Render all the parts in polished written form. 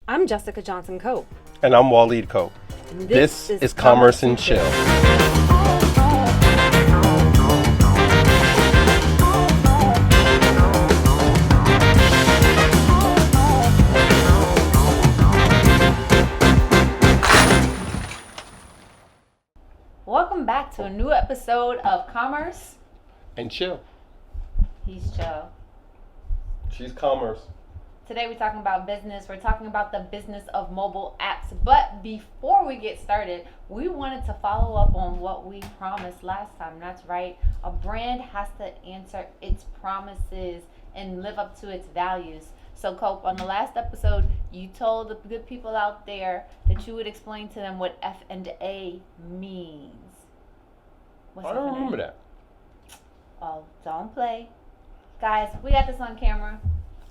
I'm Jessica Johnson Cope. And I'm Waleed Cope. This is Commerce and Chill. Welcome back to a new episode of Commerce And Chill. He's Chill. She's Commerce. Today we're talking about business. We're talking about the business of mobile apps. But before we get started, we wanted to follow up on what we promised last time. That's right. A brand has to answer its promises and live up to its values. So, Cope, on the last episode, you told the good people out there that you would explain to them what F&A means. What's I don't F&A? remember that. Oh, don't play. Guys, we got this on camera.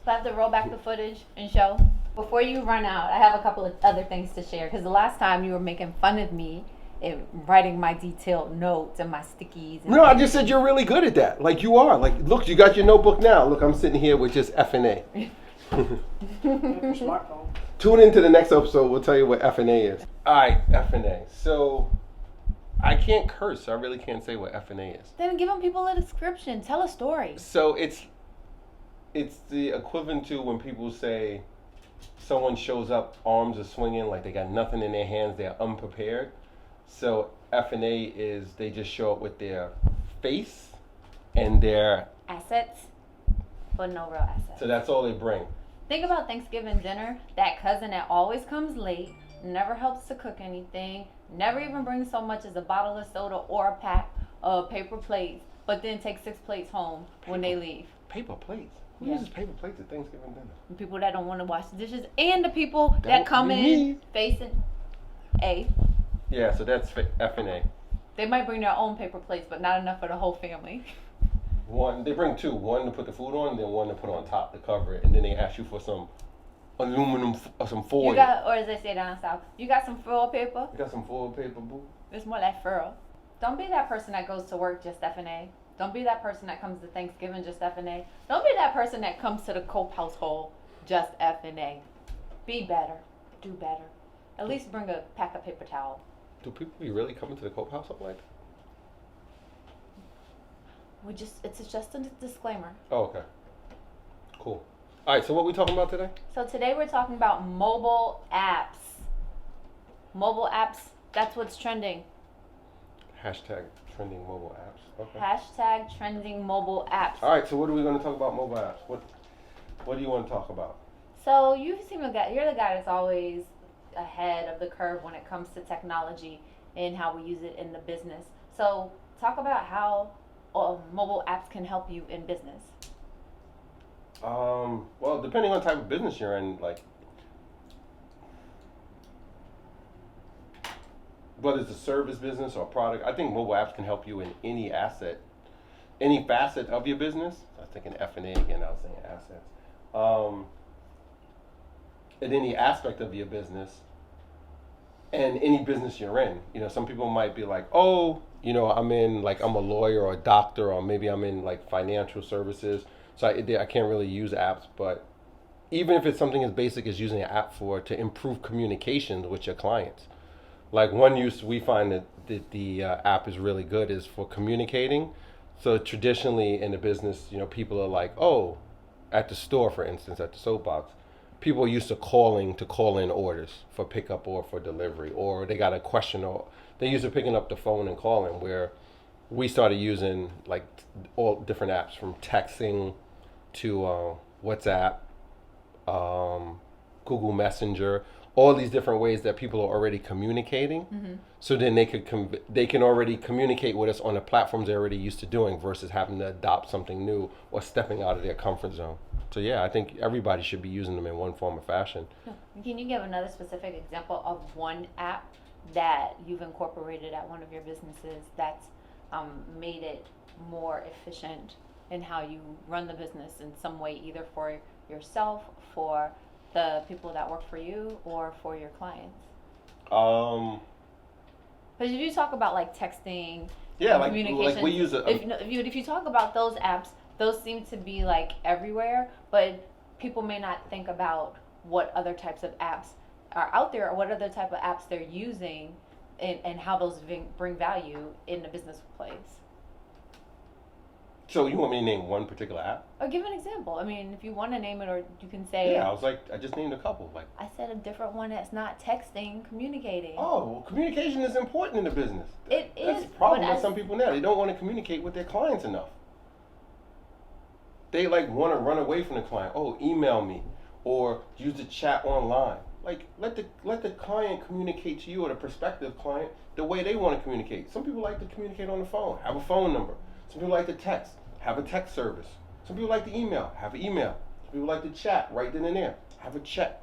We'll have to roll back the footage and show. Before you run out, I have a couple of other things to share. Because the last time you were making fun of me and writing my detailed notes and my stickies. And No, I just said you're really good at that. Like you are. Like, look, you got your notebook now. Look, I'm sitting here with just F&A. Smartphone. Tune into the next episode. We'll tell you what F&A is. All right, F&A. So, I can't curse. So I really can't say what F&A is. Then give them people a description. Tell a story. So, it's the equivalent to when people say someone shows up, arms are swinging, like they got nothing in their hands, they're unprepared. So F&A is they just show up with their face and their... Assets, but no real assets. So that's all they bring. Think about Thanksgiving dinner. That cousin that always comes late, never helps to cook anything, never even brings so much as a bottle of soda or a pack of paper plates, but then takes 6 plates home when they leave. Paper plates? Who Yeah. uses paper plates at Thanksgiving dinner? The people that don't want to wash the dishes, and the people that come would be in me. facing A. Yeah, so that's F&A. They might bring their own paper plates, but not enough for the whole family. They bring 2. One to put the food on, then one to put on top to cover it, and then they ask you for some aluminum or some foil. You got, or as they say down south, you got some foil paper? You got some foil paper, boo? It's more like furl. Don't be that person that goes to work just F&A. Don't be that person that comes to Thanksgiving just F&A. Don't be that person that comes to the Cope household just F&A. Be better. Do better. At least bring a pack of paper towel. Do people be really coming to the Cope household like that? It's just a disclaimer. Oh, okay. Cool. All right, so what we talking about today? So today we're talking about mobile apps. Mobile apps, that's what's trending. Hashtag trending mobile apps. Okay. Hashtag trending mobile apps. All right, so what are we going to talk about mobile apps? What do you want to talk about? So you're the guy that's always ahead of the curve when it comes to technology and how we use it in the business. So talk about how mobile apps can help you in business. Well, depending on the type of business you're in, like whether it's a service business or a product, I think mobile apps can help you in any facet of your business. I was thinking F&A again, I was saying assets. In any aspect of your business and any business you're in. You know, some people might be like, oh, I'm a lawyer or a doctor, or maybe I'm in like financial services. So I can't really use apps, but even if it's something as basic as using an app to improve communications with your clients. Like one use we find that the app is really good is for communicating. So traditionally in the business, people are like, oh, at the store, for instance, at the soapbox, people are used to call in orders for pickup or for delivery, or they got a question, or they're used to picking up the phone and calling, where we started using like all different apps from texting to WhatsApp, Google Messenger, all these different ways that people are already communicating. Mm-hmm. So then they can already communicate with us on the platforms they're already used to doing versus having to adopt something new or stepping out of their comfort zone. So yeah, I think everybody should be using them in one form or fashion. Can you give another specific example of one app that you've incorporated at one of your businesses that's made it more efficient in how you run the business in some way, either for yourself, for the people that work for you, or for your clients? Because if you talk about like texting, yeah, like communication, we use if you talk about those apps, those seem to be like everywhere, but people may not think about what other types of apps are out there, or what other type of apps they're using, and how those bring value in the business place. So you want me to name one particular app? Or give an example. I mean, if you want to name it, or you can say. Yeah, I just named a couple. Like, I said a different one that's not texting, communicating. oh, well, communication is important in the business. It That's is. the problem with some people now. They don't want to communicate with their clients enough. They like want to run away from the client. Oh, email me, or use the chat online. Like, let the client communicate to you, or the prospective client, the way they want to communicate. Some people like to communicate on the phone. Have a phone number. Some people like to text. Have a text service. Some people like to email. Have an email. Some people like to chat right then and there. Have a chat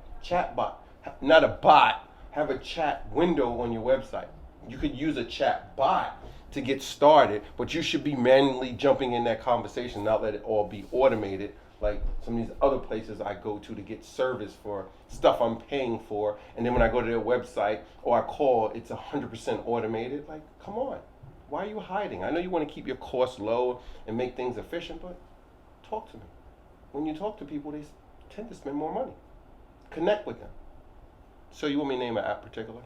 bot. Not a bot. Have a chat window on your website. You could use a chat bot to get started, but you should be manually jumping in that conversation, not let it all be automated like some of these other places I go to get service for stuff I'm paying for, and then when I go to their website or I call, it's 100% automated. Like, come on. Why are you hiding? I know you want to keep your costs low and make things efficient, but talk to me. When you talk to people, they tend to spend more money. Connect with them. So you want me to name an app particular?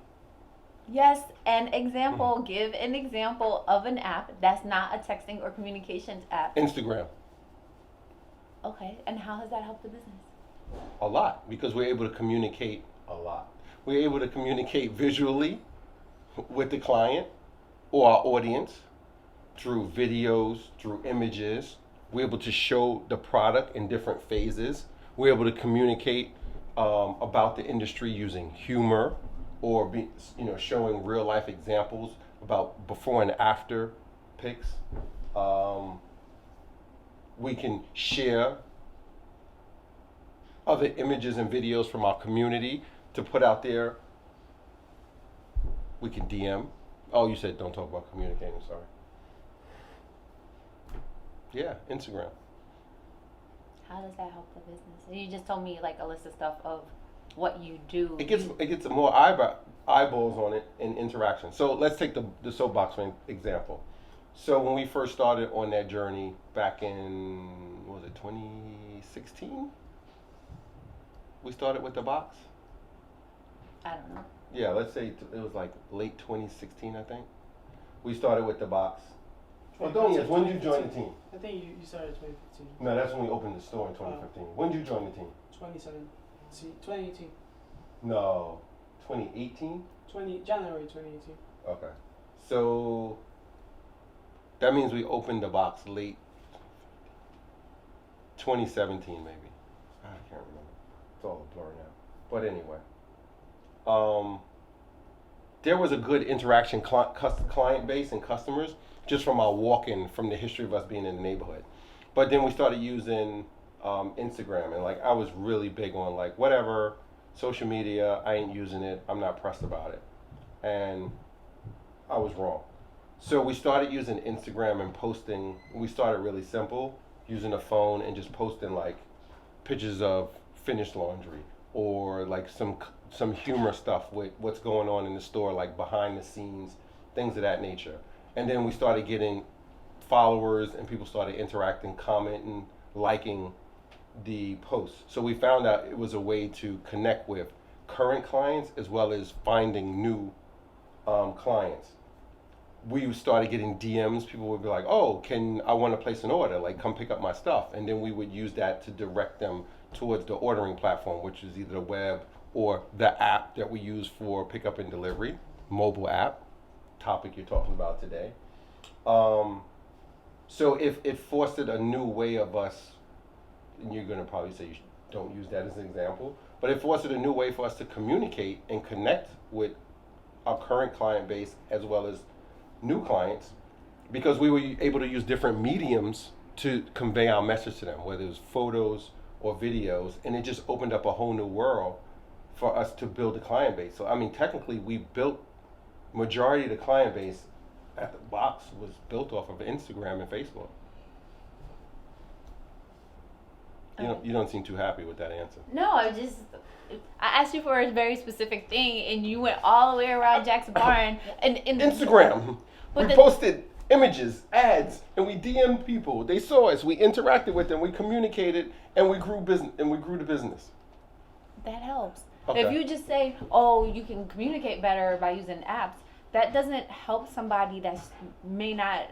Yes, an example. Give an example of an app that's not a texting or communications app. Instagram. Okay, and how has that helped the business? A lot, because we're able to communicate a lot. We're able to communicate visually with the client or our audience through videos, through images. We're able to show the product in different phases. We're able to communicate about the industry using humor, or showing real life examples about before and after pics. We can share other images and videos from our community to put out there. We can DM. Oh, you said don't talk about communicating, sorry. Yeah, Instagram. How does that help the business? You just told me like a list of stuff of what you do. It gets more eyeballs on it and interaction. So let's take the soapbox for example. So when we first started on that journey back in, what was it, 2016? We started with the box? I don't know. Yeah, let's say it was like late 2016, I think. We started with the box. Oh, Donias, when did you join the team? I think you started 2015. No, that's when we opened the store in 2015. When did you join the team? 2018. No, 2018? January 2018. Okay. So that means we opened the box late 2017, maybe. I can't remember. It's all a blur now. But anyway, there was a good interaction client base and customers just from our walk-in, from the history of us being in the neighborhood. But then we started using Instagram, and like I was really big on like whatever social media, I ain't using it, I'm not pressed about it, and I was wrong. So we started using Instagram and posting. We started really simple, using a phone and just posting like pictures of finished laundry, or like some humor stuff with what's going on in the store, like behind the scenes, things of that nature. And then we started getting followers, and people started interacting, commenting, liking the posts. So we found out it was a way to connect with current clients as well as finding new clients. We started getting DMs. People would be like, oh, I want to place an order, like come pick up my stuff. And then we would use that to direct them towards the ordering platform, which is either the web or the app that we use for pickup and delivery, mobile app, topic you're talking about today. So if it fostered a new way of us, and you're going to probably say you don't use that as an example, but it fostered a new way for us to communicate and connect with our current client base as well as new clients, because we were able to use different mediums to convey our message to them, whether it was photos or videos, and it just opened up a whole new world for us to build a client base. So I mean, technically we built majority of the client base at the box was built off of Instagram and Facebook. You don't seem too happy with that answer. No, I asked you for a very specific thing, and you went all the way around Jack's barn. And Instagram. We posted images, ads, and we DM'd people. They saw us. We interacted with them. We communicated, and we grew the business. that helps. Okay. If you just say, oh, you can communicate better by using apps, that doesn't help somebody that may not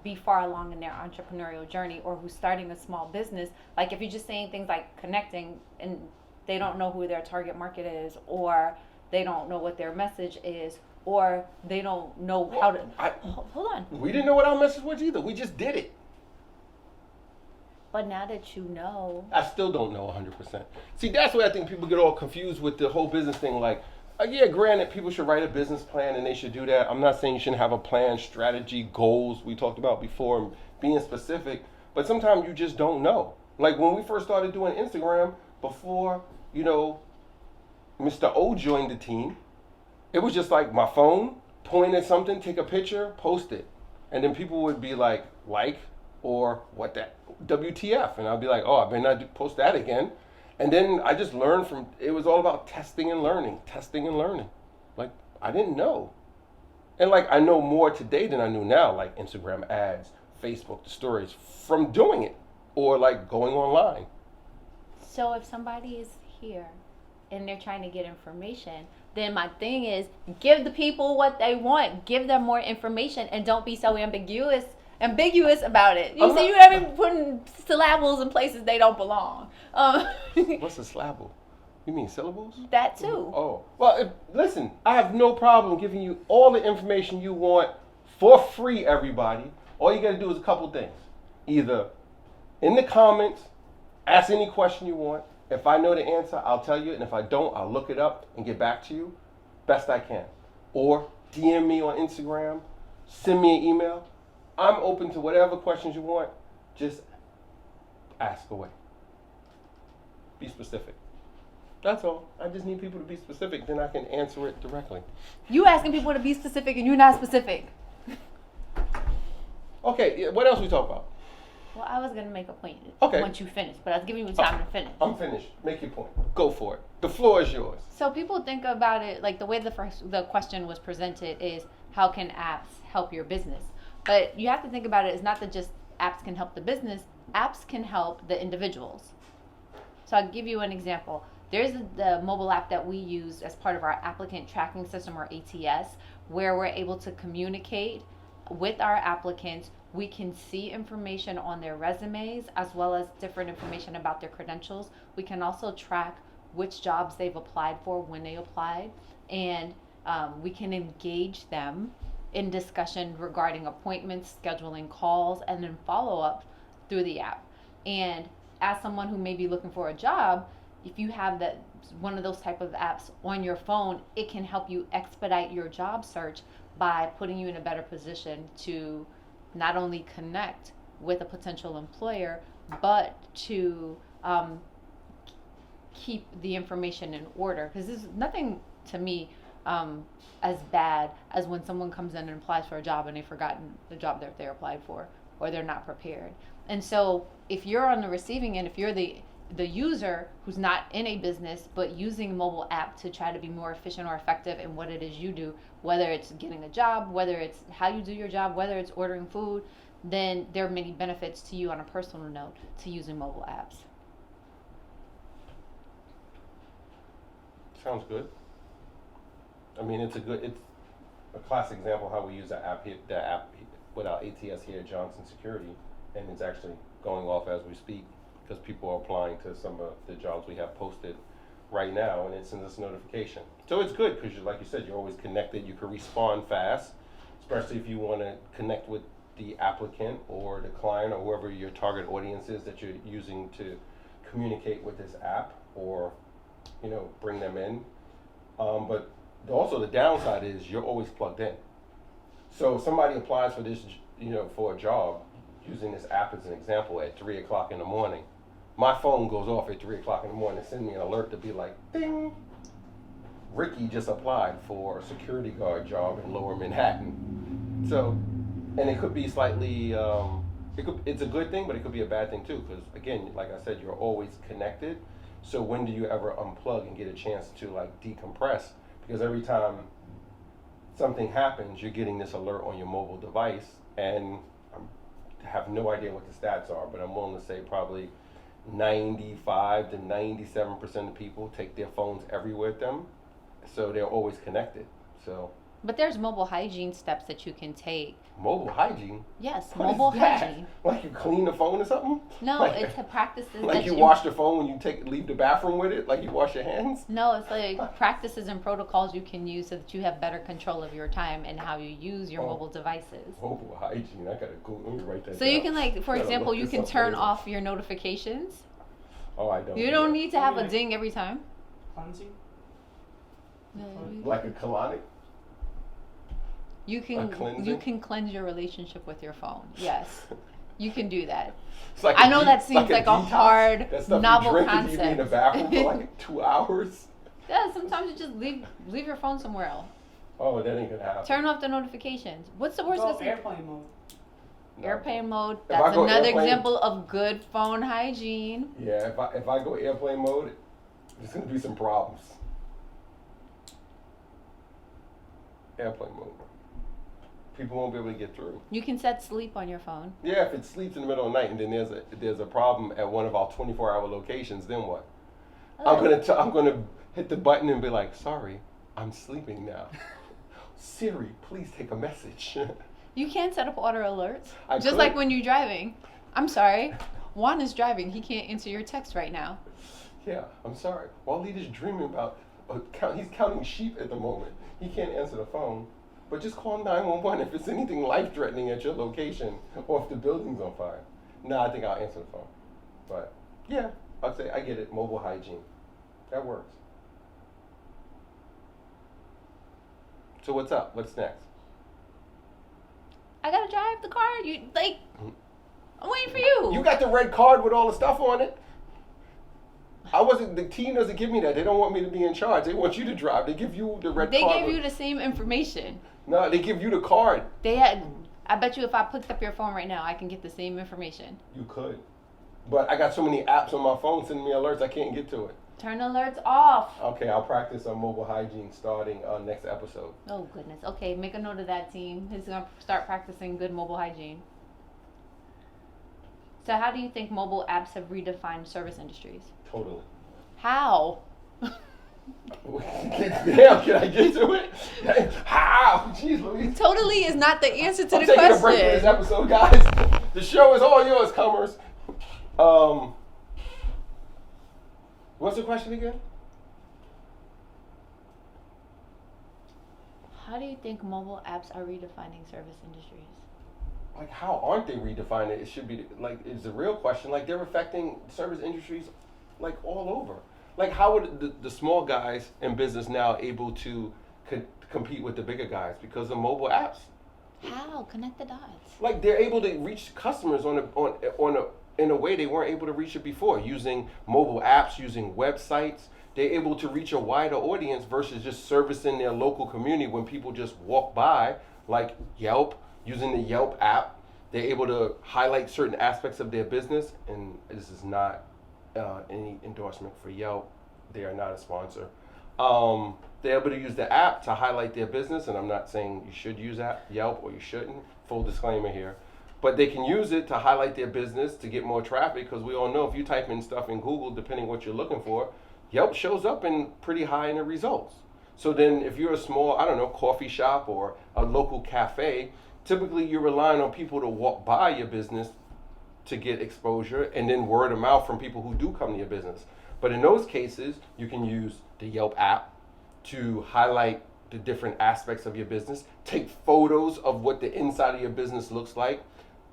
be far along in their entrepreneurial journey or who's starting a small business. Like if you're just saying things like connecting and they don't know who their target market is, or they don't know what their message is, or they don't know how to. Hold on. We didn't know what our message was either. We just did it. But now that you know. I still don't know 100%. See, that's where I think people get all confused with the whole business thing. Like, yeah, granted, people should write a business plan and they should do that. I'm not saying you shouldn't have a plan, strategy, goals we talked about before, and being specific. But sometimes you just don't know. Like when we first started doing Instagram, before, Mr. O joined the team, it was just like my phone, point at something, take a picture, post it. And then people would be like, or what that, WTF. And I'd be like, oh, I better not post that again. And then I just learned from, it was all about testing and learning. Like, I didn't know. And like, I know more today than I knew now, like Instagram ads, Facebook, the stories, from doing it, or like going online. So if somebody is here and they're trying to get information, then my thing is give the people what they want. Give them more information and don't be so ambiguous about it. You see, you haven't putting syllables in places they don't belong. What's a syllable? You mean syllables? That too. Oh. Well, listen, I have no problem giving you all the information you want for free, everybody. All you got to do is a couple things. Either in the comments, ask any question you want. If I know the answer, I'll tell you. And if I don't, I'll look it up and get back to you best I can. Or DM me on Instagram, send me an email. I'm open to whatever questions you want. Just ask away. Be specific. That's all. I just need people to be specific, then I can answer it directly. You asking people to be specific and you're not specific. Okay, what else we talk about? Well, I was going to make a point once you finish, but I was giving you time to finish. I'm finished. Make your point. Go for it. The floor is yours. So people think about it, like the way the question was presented is, how can apps help your business? But you have to think about it as not that just apps can help the business, apps can help the individuals. So I'll give you an example. There's the mobile app that we use as part of our applicant tracking system, or ATS, where we're able to communicate with our applicants. We can see information on their resumes as well as different information about their credentials. We can also track which jobs they've applied for, when they applied, and we can engage them in discussion regarding appointments, scheduling calls, and then follow-up through the app. And as someone who may be looking for a job, if you have one of those type of apps on your phone, it can help you expedite your job search by putting you in a better position to not only connect with a potential employer, but to keep the information in order. Because there's nothing to me as bad as when someone comes in and applies for a job and they've forgotten the job that they applied for, or they're not prepared. And so if you're on the receiving end, if you're the user who's not in a business but using mobile app to try to be more efficient or effective in what it is you do, whether it's getting a job, whether it's how you do your job, whether it's ordering food, then there are many benefits to you on a personal note to using mobile apps. Sounds good. I mean, it's a classic example of how we use the app with our ATS here at Johnson Security, and it's actually going off as we speak because people are applying to some of the jobs we have posted right now, and it sends us notification. So it's good because, like you said, you're always connected. You can respond fast, especially if you want to connect with the applicant or the client or whoever your target audience is that you're using to communicate with this app or, bring them in. But also the downside is you're always plugged in. So if somebody applies for this, for a job, using this app as an example, at 3 o'clock in the morning, my phone goes off at 3 o'clock in the morning and send me an alert to be like, ding, Ricky just applied for a security guard job in Lower Manhattan. So, and it could be slightly, it's a good thing, but it could be a bad thing too, because again, like I said, you're always connected. So when do you ever unplug and get a chance to decompress? Because every time something happens, you're getting this alert on your mobile device, and I have no idea what the stats are, but I'm willing to say probably 95 to 97% of people take their phones everywhere with them, so they're always connected. So But there's mobile hygiene steps that you can take. mobile hygiene. Yes, What mobile is that? hygiene. Like you clean the phone or something? No, Like- it's a practices Like that you wash the phone when you leave the bathroom with it? Like you wash your hands? No, it's like practices and protocols you can use so that you have better control of your time and how you use your Oh. mobile devices. Mobile hygiene. I gotta go. Let me write that So down. you can, like, for Gotta example, look you this can up turn later. off your notifications. Oh, I don't. You do don't that. need to have a Yeah. ding every time. Cleansing? Like a colonic? You A can cleansing? cleanse your relationship with your phone. Yes, you can do that. It's like I a know that seems like a detox. hard, That stuff novel you drink and you be in the concept. bathroom for like 2 hours. Yeah, sometimes you just leave your phone somewhere else. Oh, that ain't gonna happen. Turn off the notifications. What's the worst? Go that's- airplane mode. No. Airplane mode. If I That's go another airplane- example of good phone hygiene. Yeah, if I go airplane mode, there's gonna be some problems. Airplane mode. People won't be able to get through. You can set sleep on your phone. Yeah, if it sleeps in the middle of the night and then there's a problem at one of our 24-hour locations, then what? I'm gonna hit the button and be like, sorry, I'm sleeping now. Siri, please take a message. You can set up auto alerts. I Just could. like when you're driving. I'm sorry. Juan is driving. He can't answer your text right now. Yeah, I'm sorry. Waleed is dreaming about, he's counting sheep at the moment. He can't answer the phone. But just call 911 if it's anything life-threatening at your location or if the building's on fire. No, I think I'll answer the phone. But yeah, I'll say I get it. Mobile hygiene. That works. So what's up? What's next? I gotta drive the car. I'm waiting for you. You got the red card with all the stuff on it. The team doesn't give me that. They don't want me to be in charge. They want you to drive. They give you the red They card. gave with- you the same information. No, they give you the card. I bet you if I picked up your phone right now, I can get the same information. You could. But I got so many apps on my phone sending me alerts, I can't get to it. Turn alerts off. Okay, I'll practice on mobile hygiene starting next episode. Oh goodness. Okay, make a note of that, team. He's gonna start practicing good mobile hygiene. So how do you think mobile apps have redefined service industries? Totally. How? Damn, can I get to it? How? Jeez Louise. Totally is not the answer to I'm the taking question. a break for this episode, guys. The show is all yours, comers. What's the question again? How do you think mobile apps are redefining service industries? Like, how aren't they redefining it? It should be, like, it's a real question. Like, they're affecting service industries, like, all over. Like, how would the small guys in business now able to compete with the bigger guys because of mobile apps? How? Connect the dots. Like, they're able to reach customers in a way they weren't able to reach it before, using mobile apps, using websites. They're able to reach a wider audience versus just servicing their local community when people just walk by, like Yelp. Using the Yelp app, they're able to highlight certain aspects of their business, and this is not any endorsement for Yelp. They are not a sponsor. They're able to use the app to highlight their business, and I'm not saying you should use Yelp or you shouldn't. Full disclaimer here. But they can use it to highlight their business to get more traffic, because we all know if you type in stuff in Google, depending what you're looking for, Yelp shows up in pretty high in the results. So then if you're a small, coffee shop or a local cafe, typically you're relying on people to walk by your business to get exposure, and then word of mouth from people who do come to your business. But in those cases, you can use the Yelp app to highlight the different aspects of your business, take photos of what the inside of your business looks like,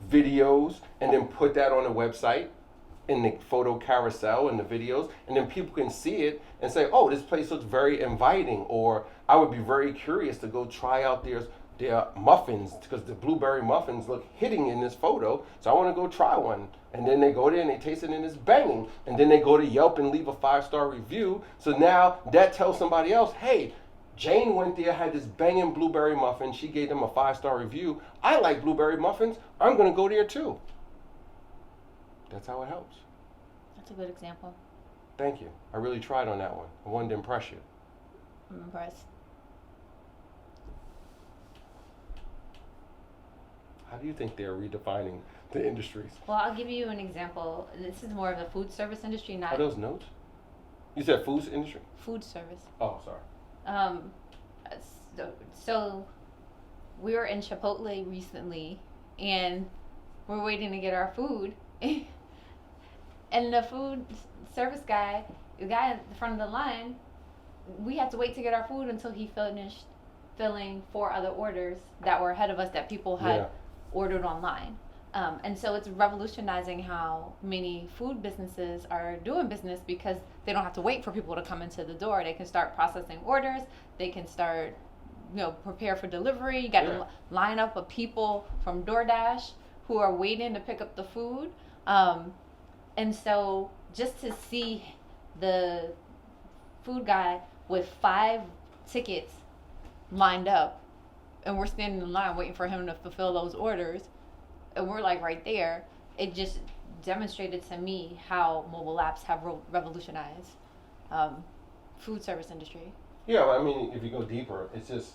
videos, and then put that on a website in the photo carousel and the videos, and then people can see it and say, oh, this place looks very inviting, or I would be very curious to go try out their muffins, because the blueberry muffins look hitting in this photo, so I want to go try one. And then they go there and they taste it and it's banging. And then they go to Yelp and leave a 5-star review. So now that tells somebody else, hey, Jane went there, had this banging blueberry muffin. She gave them a 5-star review. I like blueberry muffins. I'm going to go there too. That's how it helps. That's a good example. Thank you. I really tried on that one. I wanted to impress you. I'm impressed. How do you think they're redefining the industries? Well, I'll give you an example. This is more of the food service industry, Are not those notes? You said food industry? food service. Oh, sorry. Um, so we were in Chipotle recently, and we're waiting to get our food, and the food service guy, the guy at the front of the line, we had to wait to get our food until he finished filling 4 other orders that were ahead of us that people had ordered online. And so it's revolutionizing how many food businesses are doing business because they don't have to wait for people to come into the door. They can start processing orders. They can start, prepare for delivery. You got to line up of people from DoorDash who are waiting to pick up the food. And so just to see the food guy with 5 tickets lined up, and we're standing in line waiting for him to fulfill those orders, and we're like right there, it just demonstrated to me how mobile apps have revolutionized food service industry. Yeah, well, I mean, if you go deeper, it's just,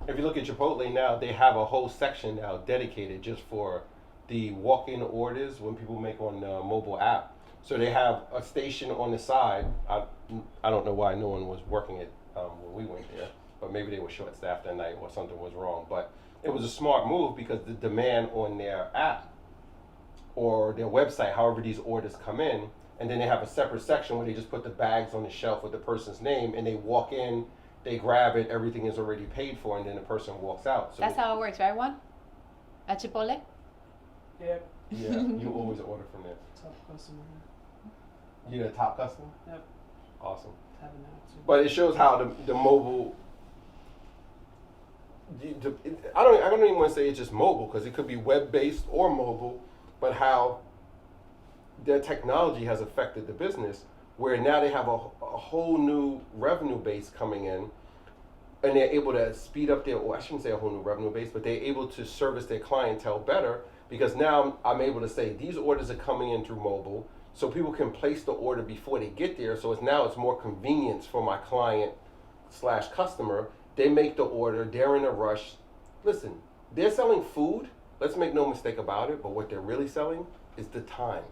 if you look at Chipotle now, they have a whole section now dedicated just for the walk-in orders when people make on the mobile app. So they have a station on the side. I don't know why no one was working it when we went there, but maybe they were short-staffed that night or something was wrong. But it was a smart move because the demand on their app or their website, however these orders come in, and then they have a separate section where they just put the bags on the shelf with the person's name, and they walk in, they grab it, everything is already paid for, and then the person walks out. So that's how it works, right, Juan? At Chipotle? Yep. Yeah, you always order from there. Top customer. You're the top customer? Yep. Awesome. Having that too. But it shows how the mobile. I don't even want to say it's just mobile because it could be web-based or mobile, but how their technology has affected the business where now they have a whole new revenue base coming in, and they're able to speed up their, or I shouldn't say a whole new revenue base, but they're able to service their clientele better because now I'm able to say these orders are coming in through mobile, so people can place the order before they get there. So it's more convenience for my client / customer. They make the order, they're in a rush. Listen, they're selling food, let's make no mistake about it, but what they're really selling is the time.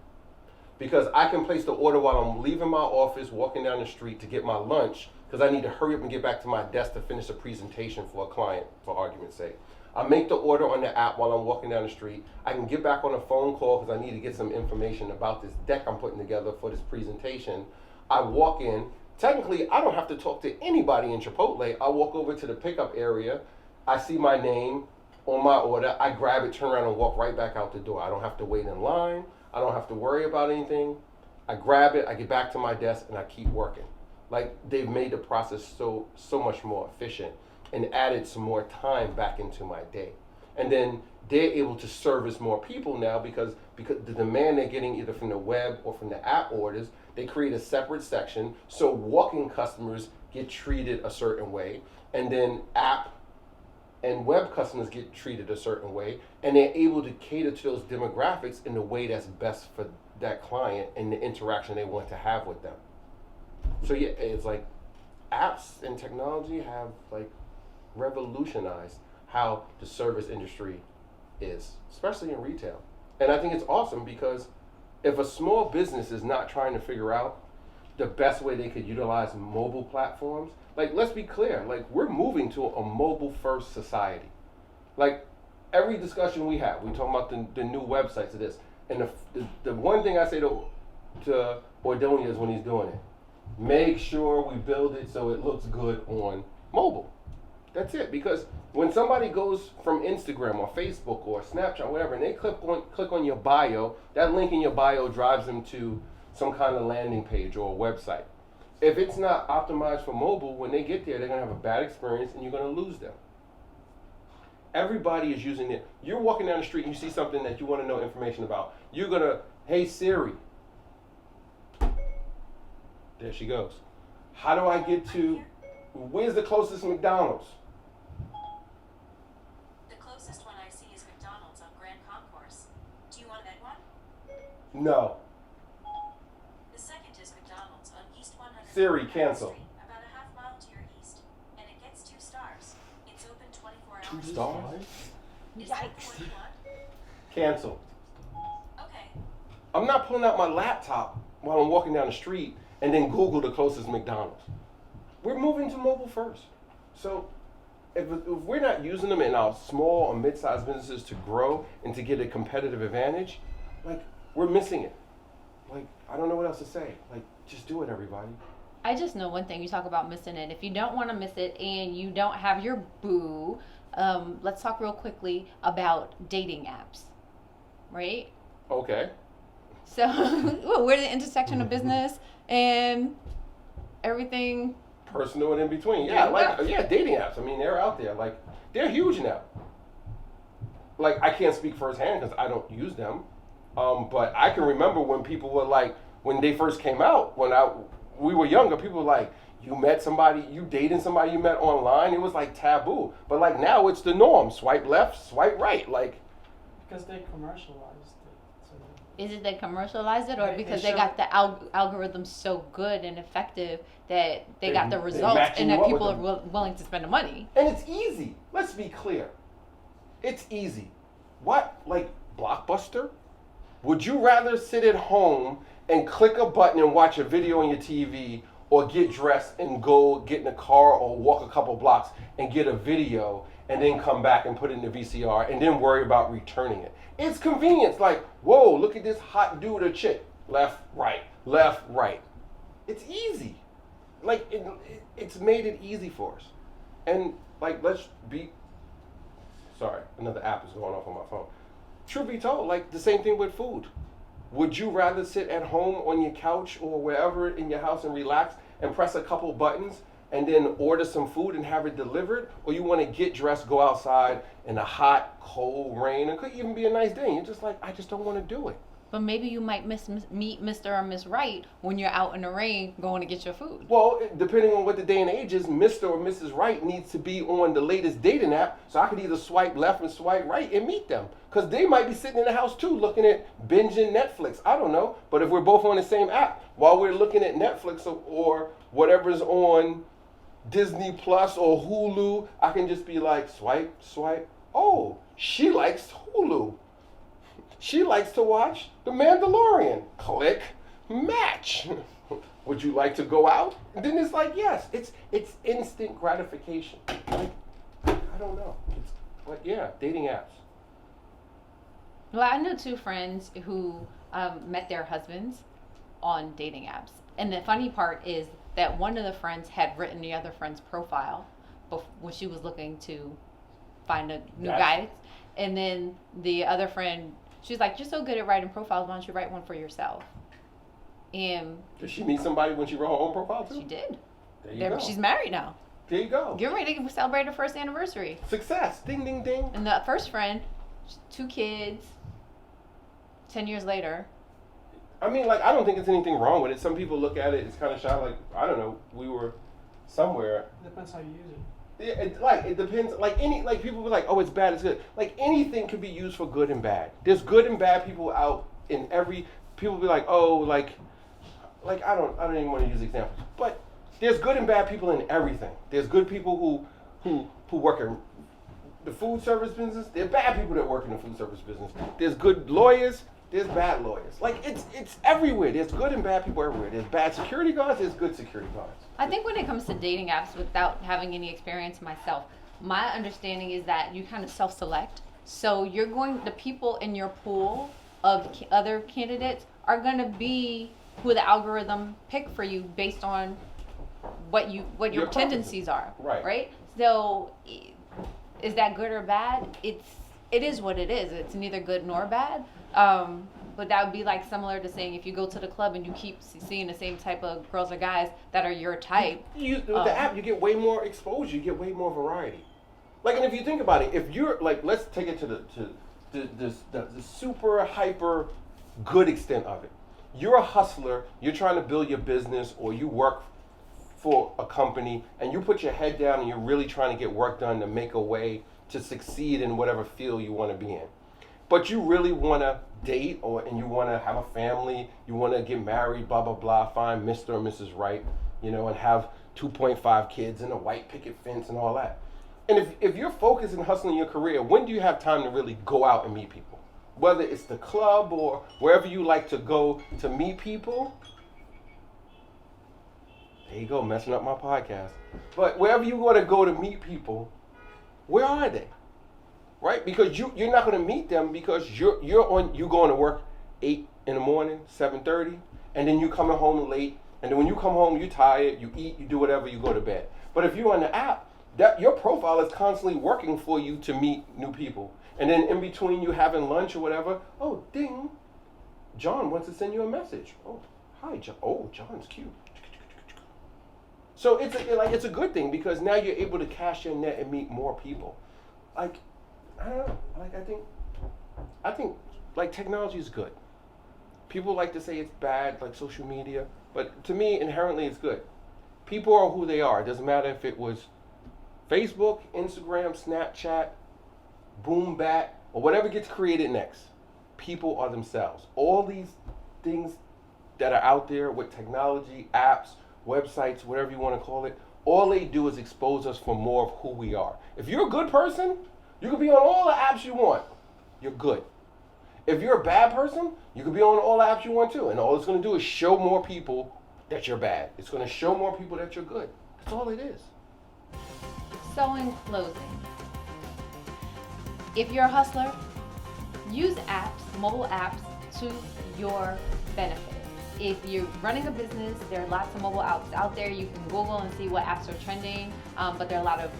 Because I can place the order while I'm leaving my office, walking down the street to get my lunch, because I need to hurry up and get back to my desk to finish a presentation for a client, for argument's sake. I make the order on the app while I'm walking down the street. I can get back on a phone call because I need to get some information about this deck I'm putting together for this presentation. I walk in. Technically, I don't have to talk to anybody in Chipotle. I walk over to the pickup area. I see my name on my order. I grab it, turn around, and walk right back out the door. I don't have to wait in line. I don't have to worry about anything. I grab it, I get back to my desk, and I keep working. Like, they've made the process so much more efficient and added some more time back into my day. And then they're able to service more people now because the demand they're getting either from the web or from the app orders, they create a separate section so walk-in customers get treated a certain way, and then app and web customers get treated a certain way, and they're able to cater to those demographics in the way that's best for that client and the interaction they want to have with them. So yeah, it's like apps and technology have like revolutionized how the service industry is, especially in retail. And I think it's awesome because if a small business is not trying to figure out the best way they could utilize mobile platforms, like, let's be clear, like, we're moving to a mobile first society. Like, every discussion we have, we talk about the new websites of this, and the one thing I say to Ordonia is when he's doing it, make sure we build it so it looks good on mobile. That's it, because when somebody goes from Instagram or Facebook or Snapchat or whatever, and they click on your bio, that link in your bio drives them to some kind of landing page or a website. If it's not optimized for mobile, when they get there, they're going to have a bad experience and you're going to lose them. Everybody is using it. You're walking down the street and you see something that you want to know information about. You're going to, hey Siri. There she goes. How do I get to, where's the closest McDonald's? The closest one I see is McDonald's on Grand Concourse. Do you want that one? No. The second is McDonald's on East 100. Siri, cancel. About a half mile to your east, and it gets 2 stars. It's open 24 hours. 2 stars? Is that what you want? Cancel. Okay. I'm not pulling out my laptop while I'm walking down the street and then Google the closest McDonald's. We're moving to mobile first. So if we're not using them in our small or mid-sized businesses to grow and to get a competitive advantage, like, we're missing it. Like, I don't know what else to say. Like, just do it, everybody. I just know one thing. You talk about missing it. If you don't want to miss it and you don't have your boo, let's talk real quickly about dating apps, right? Okay. So we're the intersection of business and everything. Personal and in between. Yeah, dating apps. I mean, they're out there. Like, they're huge now. Like, I can't speak firsthand because I don't use them. But I can remember when people were like, when they first came out, we were younger, people were like, you met somebody, you dating somebody you met online, it was like taboo. But like now it's the norm. Swipe left, swipe right. Like, Because they commercialized it. So Is it they commercialize it, or They because they show- got the algorithm so good and effective that they got the they results matching and you that up people with are them. willing to spend the money? and it's easy. Let's be clear. It's easy. What? Like Blockbuster? Would you rather sit at home and click a button and watch a video on your TV, or get dressed and go get in a car or walk a couple blocks and get a video and then come back and put it in the VCR and then worry about returning it? It's convenience. Like, whoa, look at this hot dude or chick. Left, right, left, right. It's easy. Like, it's made it easy for us. And like, sorry, another app is going off on my phone. Truth be told, like the same thing with food. Would you rather sit at home on your couch or wherever in your house and relax and press a couple buttons and then order some food and have it delivered? Or you want to get dressed, go outside in the hot, cold rain? It could even be a nice day. You're just like, I just don't want to do it. But maybe you might meet Mr. or Miss Right when you're out in the rain going to get your food. Well, depending on what the day and age is, Mr. or Mrs. Right needs to be on the latest dating app, so I could either swipe left and swipe right and meet them. Because they might be sitting in the house too, looking at binging Netflix. I don't know. But if we're both on the same app, while we're looking at Netflix or whatever's on Disney Plus or Hulu, I can just be like, swipe, swipe. Oh, she likes Hulu. She likes to watch The Mandalorian. Click, match. Would you like to go out? And then it's like, yes, it's instant gratification. Like, I don't know. But yeah, dating apps. Well, I know two friends who met their husbands on dating apps. And the funny part is that one of the friends had written the other friend's profile when she was looking to find a new guy. And then the other friend, she's like, you're so good at writing profiles, why don't you write one for yourself? And Did she meet somebody when she wrote her own profile too? she did. There you go. She's married now. There you go. Get ready to celebrate her first anniversary. Success. Ding, ding, ding. And the first friend, 2 kids, 10 years later. I mean, like, I don't think there's anything wrong with it. Some people look at it, it's kind of shy. Like, I don't know, we were somewhere. depends how you use it. Yeah, it depends. Like people be like, oh, it's bad, it's good. Like, anything can be used for good and bad. There's good and bad people out in every. People be like, oh, like I don't even want to use examples, but there's good and bad people in everything. There's good people who work in the food service business. There are bad people that work in the food service business. There's good lawyers. There's bad lawyers. Like, it's everywhere. There's good and bad people everywhere. There's bad security guards. There's good security guards. I think when it comes to dating apps, without having any experience myself, my understanding is that you kind of self-select. So the people in your pool of other candidates are going to be who the algorithm pick for you based on what your tendencies are. Right? So is that good or bad? It is what it is. It's neither good nor bad. But that would be like similar to saying if you go to the club and you keep seeing the same type of girls or guys that are your type. With the app, you get way more exposure. You get way more variety. Like, and if you think about it, if you're like, let's take it to the super hyper good extent of it. You're a hustler. You're trying to build your business, or you work for a company, and you put your head down and you're really trying to get work done to make a way to succeed in whatever field you want to be in. But you really want to date, and you want to have a family, you want to get married, blah, blah, blah, find Mr. or Mrs. Right, and have 2.5 kids and a white picket fence and all that. And if you're focused and hustling your career, when do you have time to really go out and meet people? whether it's the club or wherever you like to go to meet people. There you go, messing up my podcast. But wherever you want to go to meet people, where are they? Right? Because you're not going to meet them because you're going to work 8 in the morning, 7:30, and then you coming home late, and then when you come home you're tired, you eat, you do whatever, you go to bed. But if you're on the app, that your profile is constantly working for you to meet new people. And then in between you having lunch or whatever, oh ding, John wants to send you a message. Oh, hi John. Oh, John's cute. So it's a good thing because now you're able to cast your net and meet more people. Like, I don't know. Like I think like technology is good. People like to say it's bad, like social media, but to me inherently it's good. People are who they are. It doesn't matter if it was Facebook, Instagram, Snapchat, Boom Bat, or whatever gets created next. People are themselves. All these things that are out there with technology, apps, websites, whatever you want to call it, all they do is expose us for more of who we are. If you're a good person, you can be on all the apps you want. You're good. If you're a bad person, you can be on all the apps you want too. And all it's going to do is show more people that you're bad. It's going to show more people that you're good. That's all it is. So in closing, if you're a hustler, use apps, mobile apps, to your benefit. If you're running a business, there are lots of mobile apps out there. You can Google and see what apps are trending, but there are a lot of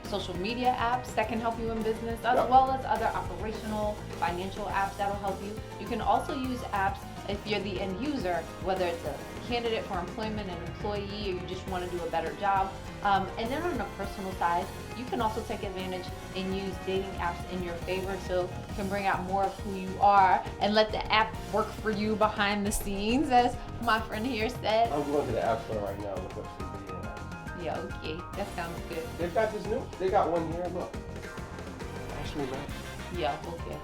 social media apps that can help you in business, as well as other operational, financial apps that'll help you. You can also use apps if you're the end user, whether it's a candidate for employment, an employee, or you just want to do a better job. And then on the personal side, you can also take advantage and use dating apps in your favor, so you can bring out more of who you are and let the app work for you behind the scenes, as my friend here said. I'm going to the app store right now. Look up some video apps. Yeah, okay, that sounds good. They've got this new. They got one here. Look. Actually, man. Yeah, okay.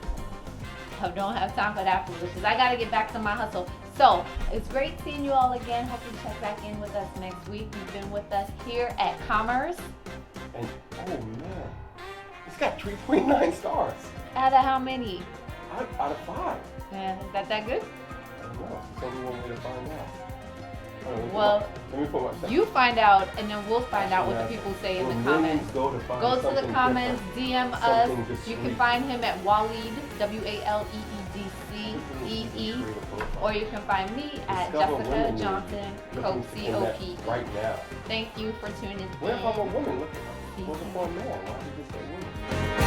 I don't have time for that foolishness. I gotta get back to my hustle. So, it's great seeing you all again. Hope you check back in with us next week. You've been with us here at Commerce. And oh man, it's got 3.9 stars. Out of how many? Out of 5. Man, is that good? I don't know. It's only one way to find out. Well, let me put myself. you find out, and then we'll find out what the people say in the comments. Go to, find Go to the comments, DM us. You can sweet. find him at Waleed, WALEEDCEE, or you can find me at Discover Jessica women Johnson, COPE. Right now. Thank you for tuning in. What if I'm a woman? Look at man. Why did you say woman?